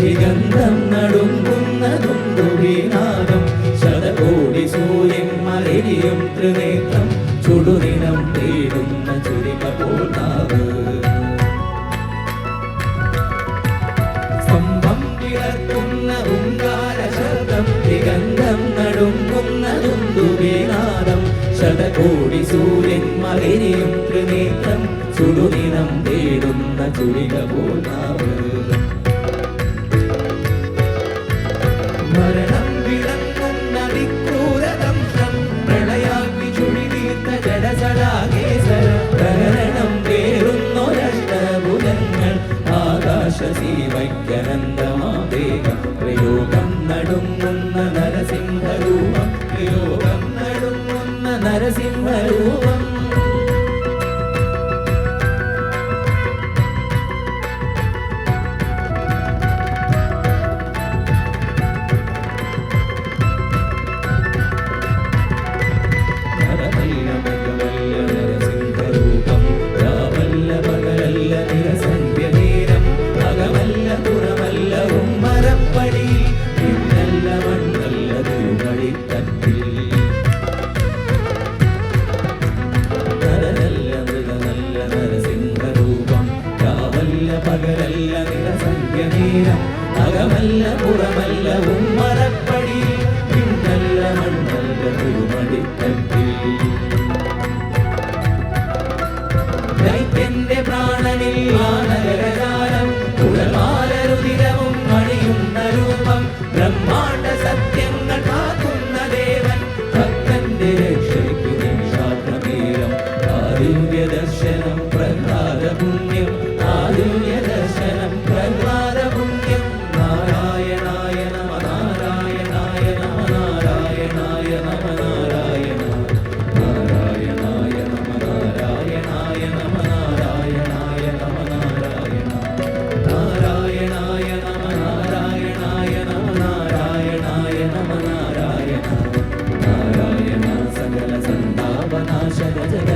ദിഗന്ധം നടുങ്ങുന്നതുണ്ടുവീനാദം ശതകോടി സൂര്യന്മലെരിയും ത്രിനേത്രം ചുടുദിനം തേടുന്ന ചുരിക പോർനാവ് സ്തംഭം വിളർത്തുന്ന ഹുങ്കാര ശബ്ദം ദിഗന്ധം നടുങ്ങുന്നതുണ്ടുവീനാദം ശതകോടി സൂര്യന്മലെരിയും ത്രിനേത്രം ചുടുദിനം തേടുന്ന ചുരിക പോർനാവ് മരണം വിളങ്ങുന്ന വിക്രൂരദംശം പ്രളയാഗ്നി ചുഴിതീർത്ത ജഡസടാകേസര പ്രകരണം വേറുന്നൊരഷ്ടഭുജങ്ങൾ ആകാശസീമയ്ക്കനന്തമാവേഗം പ്രയോഗം നടുങ്ങുന്ന നരസിംഹരൂപം പ്രയോഗം നടുങ്ങുന്ന നരസിംഹരൂപം പകലല്ല നിറസന്ധ്യനേരം അകമല്ല പുറമല്ല ഉമ്മറപ്പടി പിന്നല്ല മണ്ണല്ല തിരുമടിത്തട്ടിൽ ദൈത്യന്റെ പ്രാണനിൽ ആനഗരജാലം കുഴമാലരുതിരവും മണിയുന്ന രൂപം ബ്രഹ്മാണ്ഡ സത്യങ്ങൾ കാക്കുന്ന ദേവൻ ഭക്തന്റെ രക്ഷയ്ക്കു നിമിഷാത്രമേരം ആദിവ്യ ദർശനം പ്രഹ്ലാദ പുണ്യം ആദിവ്യ ദർശനം പ്രഹ്ലാദ പുണ്യം നാരായണായ നമ നാരായണായ നമ നാരായണായ നമ നാരായണ നാരായണായ നമ നാരായണായ നമ നാരായണായ നമ നാരായണ നാരായണായ നമ നാരായണായ നമ നാരായണായ നമ നാരായണ നാരായണ സകല സന്താപനാശക ജഗ